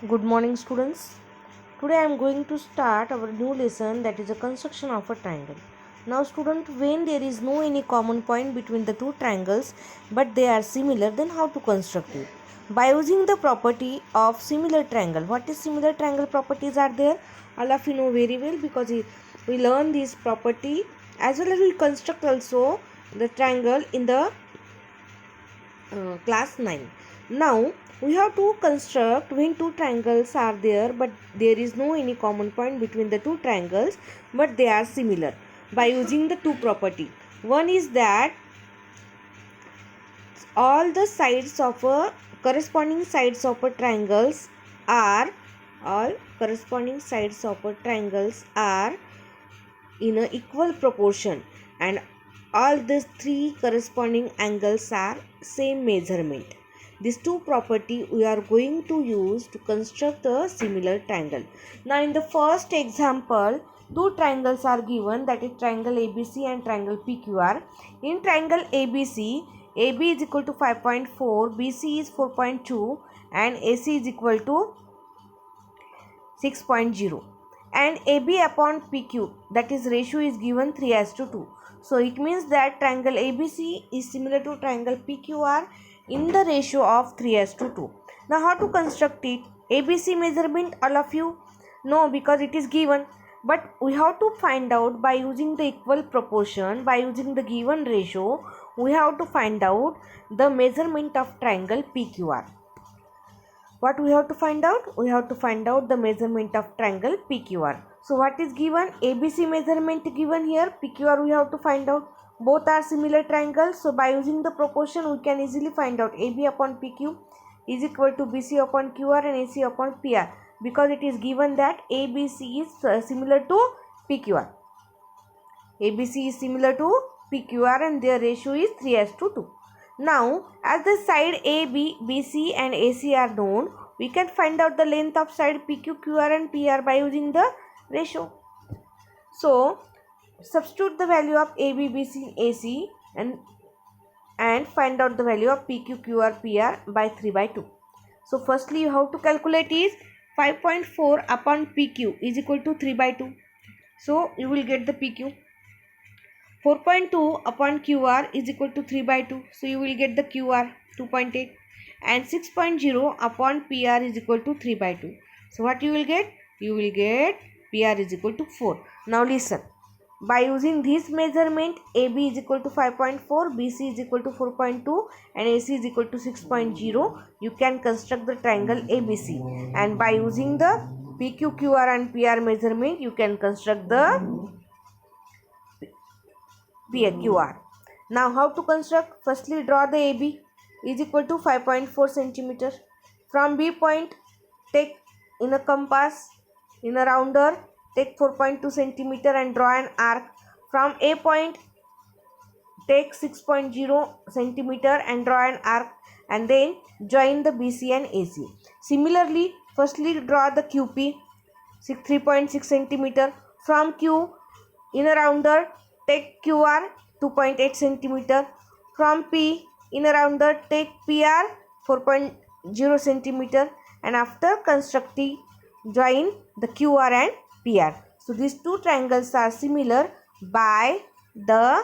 Good morning, students. Today I am going to start our new lesson, that is a construction of a triangle. Now, student, when there is no any common point between the two triangles but they are similar, then how to construct it? By using the property of similar triangle. What is similar triangle properties are there? All of you know very well, because we learn this property as well as we construct also the triangle in the class 9. Now we have to construct when two triangles are there but there is no any common point between the two triangles but they are similar, by using the two property. One is that all the sides of a corresponding sides of a triangles are all corresponding sides of a triangles are in a equal proportion, and all these three corresponding angles are same measurement. These two property we are going to use to construct a similar triangle. Now in the first example, two triangles are given, that is triangle ABC and triangle PQR. In triangle ABC, AB is equal to 5.4, BC is 4.2 and AC is equal to 6.0, and AB upon PQ, that is ratio is given 3:2. So it means that triangle ABC is similar to triangle PQR in the ratio of 3:2. Now how to construct it? ABC measurement all of you know because it is given, but we have to find out by using the equal proportion, by using the given ratio we have to find out the measurement of triangle PQR. What we have to find out? We have to find out the measurement of triangle PQR. So what is given? ABC measurement given here, PQR we have to find out. Both are similar triangles, so by using the proportion we can easily find out AB upon PQ is equal to BC upon QR and AC upon PR, because it is given that ABC is similar to PQR. ABC is similar to PQR and their ratio is 3:2. Now, as the side AB, BC and AC are known, we can find out the length of side PQ, QR and PR by using the ratio. So, substitute the value of AB, BC, AC and find out the value of PQ, QR, PR by 3/2. So, firstly you have to calculate is 5.4 upon PQ is equal to 3/2. So, you will get the PQ. 4.2 upon QR is equal to 3/2. So you will get the QR 2.8, and 6.0 upon PR is equal to 3/2. So what you will get? You will get PR is equal to 4. Now listen. By using this measurement, AB is equal to 5.4, BC is equal to 4.2 and AC is equal to 6.0, you can construct the triangle ABC. And by using the PQ, QR and PR measurement, you can construct the PQR. Now how to construct? Firstly draw the AB is equal to 5.4 centimeter. From B point take in a compass, in a rounder take 4.2 centimeter and draw an arc. From A point take 6.0 centimeter and draw an arc, and then join the BC and AC. Similarly, firstly draw the QP 3.6 centimeter. From Q in a rounder take QR 2.8 centimeter. From P in a rounder take PR 4.0 centimeter, and after constructing join the QR and PR. So these two triangles are similar by the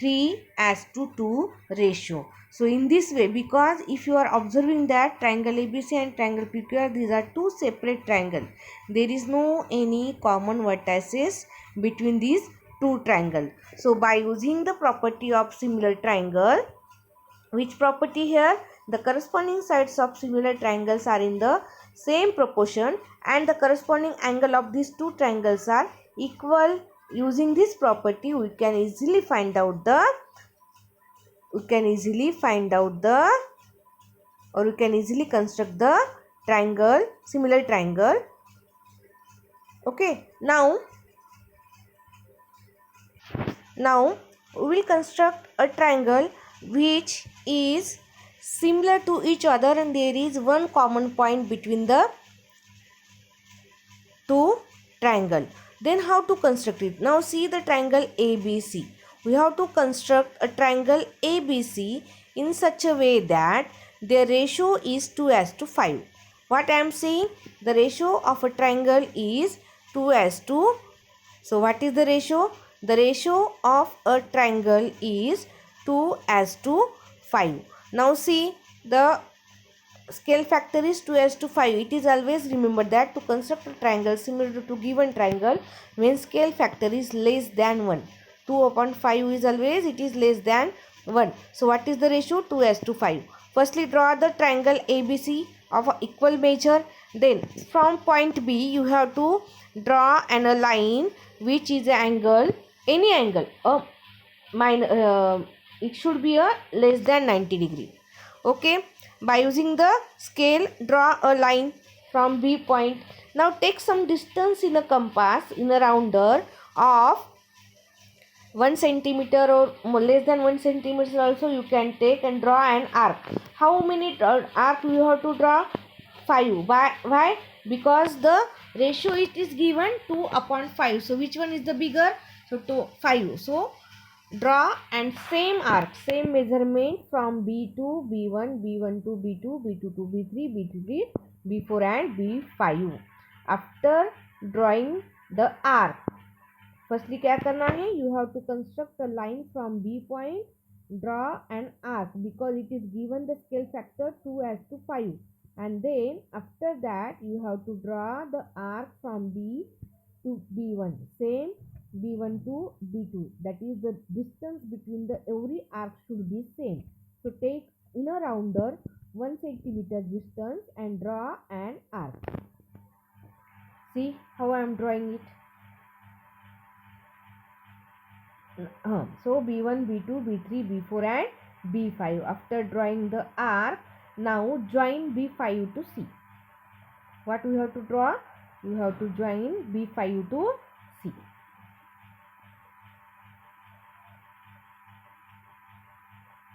3:2 ratio. So in this way, because if you are observing that triangle ABC and triangle PQR, these are two separate triangles, there is no any common vertices between these two triangles. So by using the property of similar triangle, which property here? The corresponding sides of similar triangles are in the same proportion and the corresponding angle of these two triangles are equal. Using this property we can easily find out the or we can easily construct the triangle, similar triangle. Okay, now we will construct a triangle which is similar to each other and there is one common point between the two triangle. Then how to construct it? Now see the triangle ABC. We have to construct a triangle ABC in such a way that their ratio is 2:5. What I am saying? The ratio of a triangle is 2:2. So what is the ratio? The ratio of a triangle is 2:5. Now see, the scale factor is 2:5. It is always remember that to construct a triangle similar to given triangle, when scale factor is less than 1. 2/5 is always it is less than 1. So what is the ratio? 2:5. Firstly, draw the triangle ABC of equal measure. Then from point B you have to draw a line which is an angle, any angle, it should be a less than 90 degree. Okay, by using the scale, draw a line from B point. Now take some distance in a compass in a rounder of 1 centimeter or less than 1 centimeter also you can take, and draw an arc. How many arc you have to draw? 5. Why? Because the ratio it is given 2/5. So which one is the bigger? So 5. So draw and same arc, same measurement from B to B1, B1 to B2, B2 to B3, B3 to B4 and B5. After drawing the arc, firstly क्या करना है? You have to construct a line from B point, draw an arc because it is given the scale factor 2:5, and then after that you have to draw the arc from B to B1, same B1 to B2, that is the distance between the every arc should be same. So take in a rounder 1 centimeter distance and draw an arc. See how I am drawing it. So B1, B2, B3, B4 and B5. After drawing the arc, now join B5 to C. What we have to draw? You have to join B5 to C.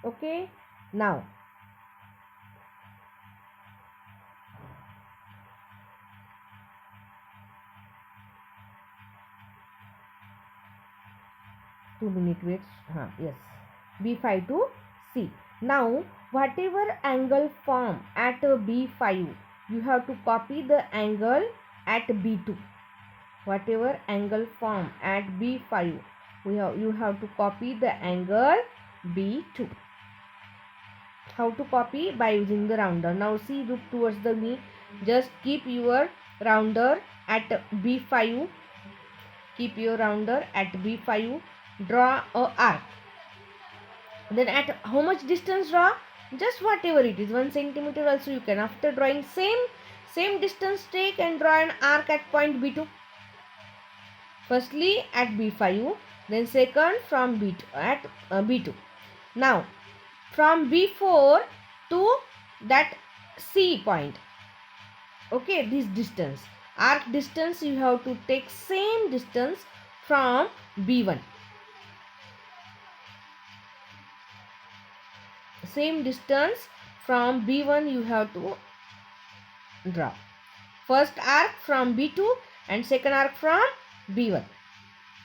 Okay, now two-minute wait. Yes, B5 to C. Now whatever angle form at B5, you have to copy the angle at B2. Whatever angle form at B5, you have to copy the angle B2. How to copy? By using the rounder. Now see, look towards the me. Just keep your rounder at B5. Keep your rounder at B5. Draw a arc. Then at how much distance draw? Just whatever it is, 1 centimeter also you can. After drawing same distance, take and draw an arc at point B2. Firstly at B5, then second from B2 at B2. Now from B4 to that C point. Okay, this distance, arc distance, you have to take same distance from B1. Same distance from B1 you have to draw. First arc from B2 and second arc from B1.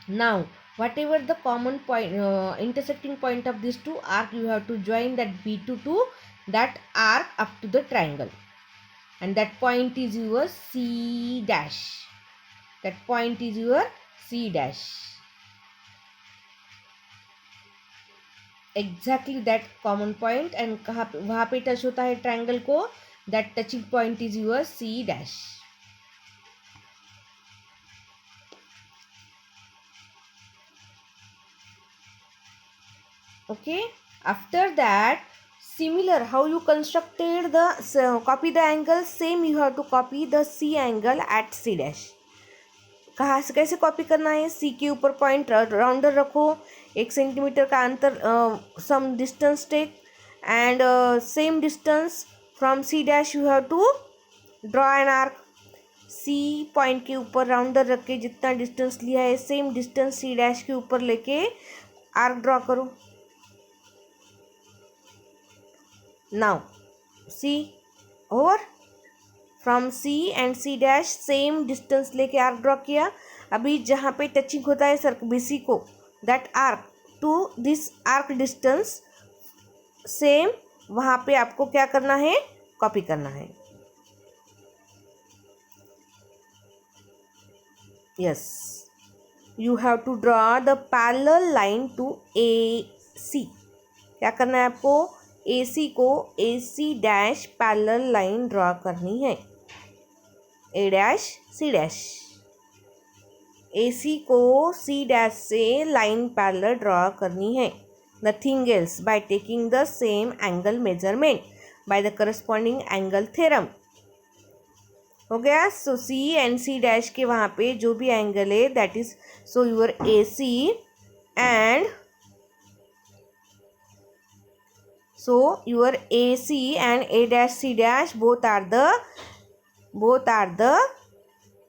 Now whatever the common point, intersecting point of these two arc, you have to join that B2 to that arc up to the triangle, and that point is your C dash. That point is your C dash. Exactly that common point, and वहाँ पे touch होता है triangle को, that touching point is your C dash. Okay, after that, similar how you constructed the copy the angle, same you have to copy the C angle at C dash. कहाँ से कैसे copy करना है? सी के ऊपर point rounder रखो, 1 centimetre का अंतर, some distance take and same distance from C dash you have to draw an arc. C point के ऊपर राउंडर रख के जितना डिस्टेंस लिया है सेम डिस्टेंस सी डैश के ऊपर लेके आर्क ड्रॉ करो. नाउ सी और from C and C dash same distance लेके आर्क ड्रॉ किया. अभी जहाँ पे टचिंग होता है सर बीसी को, that arc to this arc distance same, वहाँ पे आपको क्या करना है? कॉपी करना है. Yes. You have to draw the parallel line to AC. क्या करना है आपको? AC को AC dash parallel line draw करनी है. A dash C dash. AC को C डैश से लाइन पैरेलल ड्रॉ करनी है. Nothing else. By taking the same angle measurement by the corresponding angle theorem. हो गया. सो सी एंड सी डैश के वहाँ पे जो भी एंगल है that is so your A C एंड so your AC and A dash C dash both are the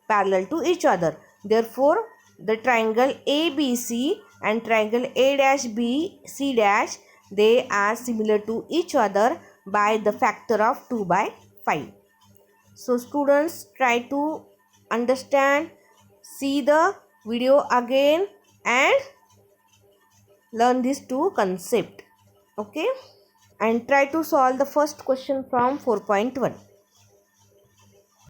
parallel to each other. Therefore the triangle ABC and triangle A dash B C dash, they are similar to each other by the factor of 2/5. So students, try to understand, see the video again and learn these two concepts. Okay, and try to solve the first question from 4.1.